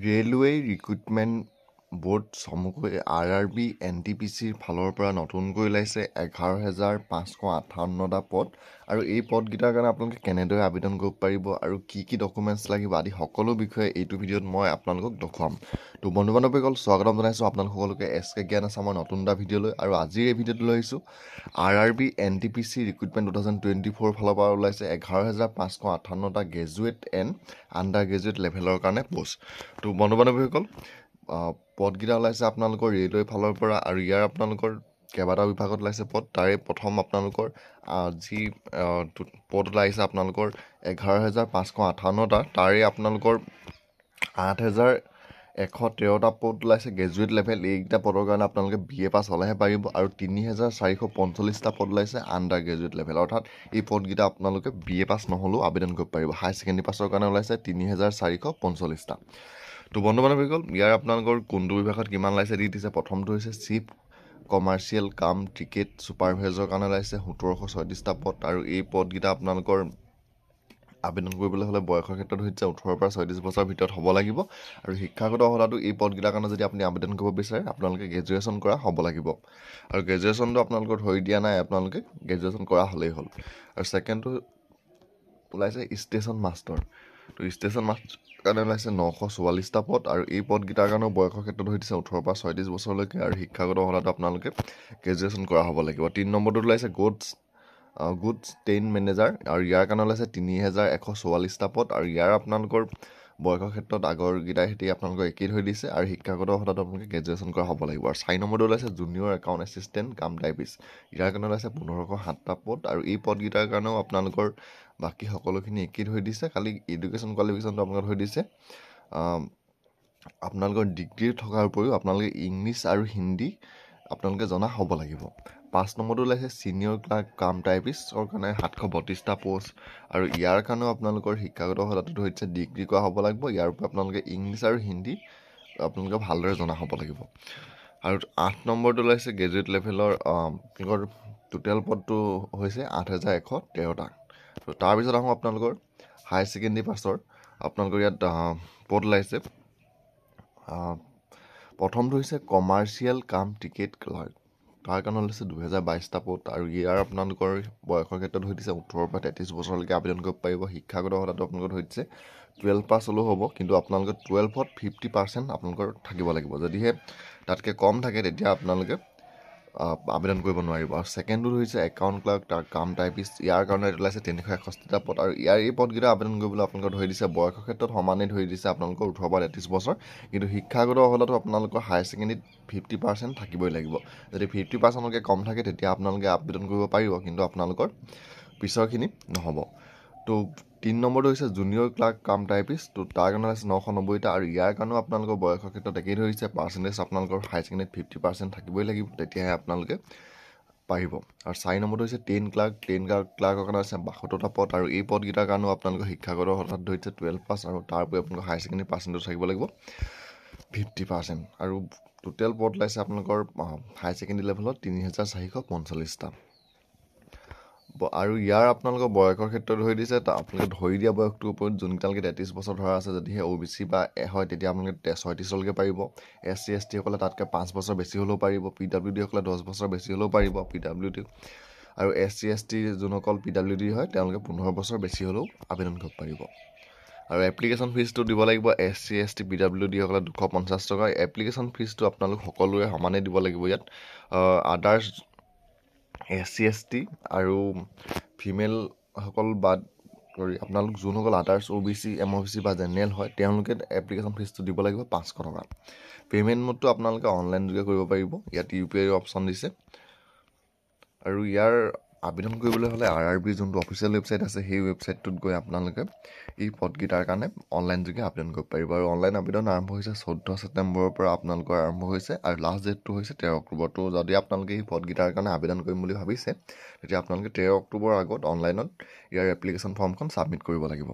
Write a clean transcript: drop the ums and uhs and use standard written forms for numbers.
Railway recruitment board চমুকৈ RRB NTPCৰ ফালৰ পৰা নতুনকৈ ওলাইছে 11,558টা পদ আৰু এই পদকেইটাৰ কাৰণে আপোনালোকে কেনেদৰে আবেদন কৰিব পাৰিব আৰু কি ডকুমেণ্টছ লাগিব আদি সকলো বিষয়ে এইটো ভিডিঅ'ত মই আপোনালোকক দেখুৱাম। তো বন্ধু বান্ধৱীসকল স্বাগতম জনাইছোঁ আপোনালোক সকলোকে SK জ্ঞান আছামৰ নতুন এটা ভিডিঅ'লৈ। আৰু আজিৰ এই ভিডিঅ'টো লৈ আহিছোঁ RRB NTPC ৰিক্ৰুটমেণ্ট 2024 ফালৰ পৰা ওলাইছে 11,558টা গ্ৰেজুৱেট এণ্ড আণ্ডাৰ গ্ৰেজুৱেট লেভেলৰ কাৰণে পোষ্ট। তো বন্ধু বান্ধৱীসকল পদকেইটা ওলাইছে আপোনালোকৰ ৰেলৱে ফালৰ পৰা আৰু ইয়াৰ আপোনালোকৰ কেইবাটাও বিভাগত ওলাইছে পদ। তাৰে প্ৰথম আপোনালোকৰ যি পদ ওলাইছে আপোনালোকৰ 11,558টা, তাৰে আপোনালোকৰ 8,113টা পদ ওলাইছে গ্ৰেজুৱেট লেভেল। এইকেইটা পদৰ কাৰণে আপোনালোকে BA পাছ হ'লেহে পাৰিব আৰু 3,445টা পদ ওলাইছে আণ্ডাৰ গ্ৰেজুৱেট লেভেল, অৰ্থাৎ এই পদকেইটা আপোনালোকে BA পাছ নহ'লেও আবেদন কৰিব পাৰিব। হায়াৰ ছেকেণ্ডেৰী পাছৰ কাৰণে ওলাইছে 3,445টা। তো বন্ধু বান্ধৱীসকল ইয়াৰ আপোনালোকৰ কোনটো বিভাগত কিমান ওলাইছে দি দিছে। প্ৰথমটো হৈছে চিফ কমাৰ্চিয়েল কাম টিকেট ছুপাৰভাইজাৰৰ কাৰণে ওলাইছে 1,736টা পদ আৰু এই পদকেইটা আপোনালোকৰ আবেদন কৰিবলৈ হ'লে বয়সৰ ক্ষেত্ৰত হৈছে 18 পৰা 34 বছৰৰ ভিতৰত হ'ব লাগিব আৰু শিক্ষাগত অৰ্হতাটো এই পদকেইটাৰ কাৰণে যদি আপুনি আবেদন কৰিব বিচাৰে আপোনালোকে গ্ৰেজুৱেশ্যন কৰা হ'ব লাগিব আৰু গ্ৰেজুৱেশ্যনটো আপোনালোকৰ ধৰি দিয়া নাই, আপোনালোকে গ্ৰেজুৱেশ্যন কৰা হ'লেই হ'ল। আৰু ছেকেণ্ডটো ওলাইছে ষ্টেচন মাষ্টৰ। তো ষ্টেচন মাষ্টৰ কাৰণে ওলাইছে 944টা পদ আৰু এই পদকেইটাৰ কাৰণেও বয়সৰ ক্ষেত্ৰত হৈ দিছে 18 পৰা 36 বছৰলৈকে আৰু শিক্ষাগত অৰ্হতাটো আপোনালোকে গ্ৰেজুৱেশ্যন কৰা হ'ব লাগিব। 3 নম্বৰটোত ওলাইছে গুডছ ট্ৰেইন মেনেজাৰ আৰু ইয়াৰ কাৰণে ওলাইছে 3,144টা পদ আৰু ইয়াৰ আপোনালোকৰ বয়সৰ ক্ষেত্ৰত আগৰকেইটাৰ সৈতে আপোনালোকৰ একেই হৈ দিছে আৰু শিক্ষাগত অৰ্হতাটো আপোনালোকে গ্ৰেজুৱেশ্যন কৰা হ'ব লাগিব। আৰু 4 নম্বৰটো ওলাইছে জুনিয়ৰ একাউণ্ট এছিষ্টেণ্ট কাম টাইপিষ্ট, ইয়াৰ কাৰণে ওলাইছে 1507টা পদ আৰু এই পদকেইটাৰ কাৰণেও আপোনালোকৰ বাকী সকলোখিনি একেই হৈ দিছে, খালি এডুকেশ্যন কোৱালিফিকেশ্যনটো আপোনালোকে হৈ দিছে আপোনালোকৰ ডিগ্ৰী থকাৰ উপৰিও আপোনালোকে ইংলিছ আৰু হিন্দী আপোনালোকে জনা হ'ব লাগিব। 5 নম্বৰটো ওলাইছে ছিনিয়ৰ ক্লাৰ্ক কাম টাইপিষ্টৰ কাৰণে 732টা পোষ্ট আৰু ইয়াৰ কাৰণেও আপোনালোকৰ শিক্ষাগত অৰ্হতাটো ধৰিছে ডিগ্ৰী কৰা হ'ব লাগিব। ইয়াৰ উপৰি আপোনালোকে ইংলিছ আৰু হিন্দী আপোনালোকে ভালদৰে জনা হ'ব লাগিব। আৰু 8 নম্বৰটো ওলাইছে গ্ৰেজুৱেট লেভেলৰ আপোনালোকৰ টোটেল পদটো হৈছে 8,113টা। তো তাৰপিছত আহোঁ আপোনালোকৰ হায়াৰ ছেকেণ্ডেৰী পাছৰ আপোনালোকৰ ইয়াত পদ ওলাইছে। প্ৰথমটো হৈছে কমাৰ্চিয়েল কাম টিকেট ক্লাৰ্ক, তাৰ কাৰণে ওলাইছে 2,022টা পদ আৰু ইয়াৰ আপোনালোকৰ বয়সৰ ক্ষেত্ৰত হৈ দিছে 18 পৰা 33 বছৰলৈকে আবেদন কৰিব পাৰিব। শিক্ষাগত অৰ্হতাটো আপোনালোকৰ হৈ দিছে 12 পাছ হ'লেও হ'ব, কিন্তু আপোনালোকে 12ত 50% আপোনালোকৰ থাকিব লাগিব। যদিহে তাতকৈ কম থাকে তেতিয়া আপোনালোকে আবেদন কৰিব নোৱাৰিব। আৰু ছেকেণ্ডটো হৈছে একাউণ্ট ক্লাৰ্ক কাম টাইপিষ্ট, ইয়াৰ কাৰণে ওলাইছে 361টা পদ আৰু এই পদকেইটা আবেদন কৰিবলৈ আপোনালোকৰ ধৰি দিছে বয়সৰ ক্ষেত্ৰত সমানেই ধৰি দিছে আপোনালোকৰ 18 পৰা 33 বছৰ, কিন্তু শিক্ষাগত অৰ্হতাটো আপোনালোকৰ হায়াৰ ছেকেণ্ডেৰীত 50% থাকিবই লাগিব। যদি 50%তকৈ কম থাকে তেতিয়া আপোনালোকে আবেদন কৰিব পাৰিব, কিন্তু আপোনালোকৰ পিছৰখিনি নহ'ব। তো 3 নম্বৰটো হৈছে জুনিয়ৰ ক্লাৰ্ক কাম টাইপিষ্ট, তো তাৰ কাৰণে আছে 990টা আৰু ইয়াৰ কাৰণেও আপোনালোকৰ বয়সৰ ক্ষেত্ৰত একেই ধৰিছে পাৰ্চেণ্টেজ আপোনালোকৰ হায়াৰ ছেকেণ্ডেৰীত 50% থাকিবই লাগিব, তেতিয়াহে আপোনালোকে পাৰিব। আৰু 4 নম্বৰটো হৈছে ট্ৰেইন ক্লাৰ্কৰ কাৰণে আছে 72টা পদ আৰু এই পদকেইটাৰ কাৰণেও আপোনালোকৰ শিক্ষাগত অৰ্হতাত ধৰিছে 12 পাছ আৰু তাৰ উপৰি আপোনালোকৰ হায়াৰ ছেকেণ্ডেৰী পাৰ্চেণ্টেজ থাকিব লাগিব 50%। আৰু টোটেল পদ ওলাইছে আপোনালোকৰ হায়াৰ ছেকেণ্ডেৰী লেভেলত 3,445টা আৰু ইয়াৰ আপোনালোকৰ বয়সৰ ক্ষেত্ৰত ধৰি দিছে আপোনালোকে ধৰি দিয়া বয়সটোৰ ওপৰত যোনকেইটালৈকে 33 বছৰ ধৰা আছে, যদিহে OBC বা হয় তেতিয়া আপোনালোকে 36লৈকে পাৰিব। SC ST সকলে তাতকৈ 5 বছৰ বেছি হ'লেও পাৰিব। PWD সকলে 10 বছৰ বেছি হ'লেও পাৰিব PWD আৰু SC ST যোনসকল PWD হয় তেওঁলোকে 15 বছৰ বেছি হ'লেও আবেদন কৰিব পাৰিব। আৰু এপ্লিকেশ্যন ফিজটো দিব লাগিব SC ST PWD সকলে 250 টকা। এপ্লিকেশ্যন ফিজটো আপোনালোক সকলোৰে সমানেই দিব লাগিব। ইয়াত আদাৰ্ছ SC ST আৰু ফিমেলসকল বাদ কৰি আপোনালোক যোনসকল আদাৰ্ছ OBC MOBC বা জেনেৰেল হয় তেওঁলোকে এপ্লিকেশ্যন ফিজটো দিব লাগিব 500 টকা। পে'মেণ্ট মোডটো আপোনালোকে অনলাইন যোগে কৰিব পাৰিব, ইয়াত UPI অপশ্যন দিছে। আৰু ইয়াৰ আবেদন কৰিবলৈ হ'লে RRB যোনটো অফিচিয়েল ৱেবছাইট আছে সেই ৱেবছাইটটোত গৈ আপোনালোকে এই পদকেইটাৰ কাৰণে অনলাইন যোগে আবেদন কৰিব পাৰিব। আৰু অনলাইন আবেদন আৰম্ভ হৈছে 14 ছেপ্টেম্বৰৰ পৰা আপোনালোকৰ আৰম্ভ হৈছে আৰু লাষ্ট ডেটটো হৈছে 13 অক্টোবৰ। তো যদি আপোনালোকে এই পদকেইটাৰ কাৰণে আবেদন কৰিম বুলি ভাবিছে তেতিয়া আপোনালোকে 13 অক্টোবৰৰ আগত অনলাইনত ইয়াৰ এপ্লিকেশ্যন ফৰ্মখন ছাবমিট কৰিব লাগিব।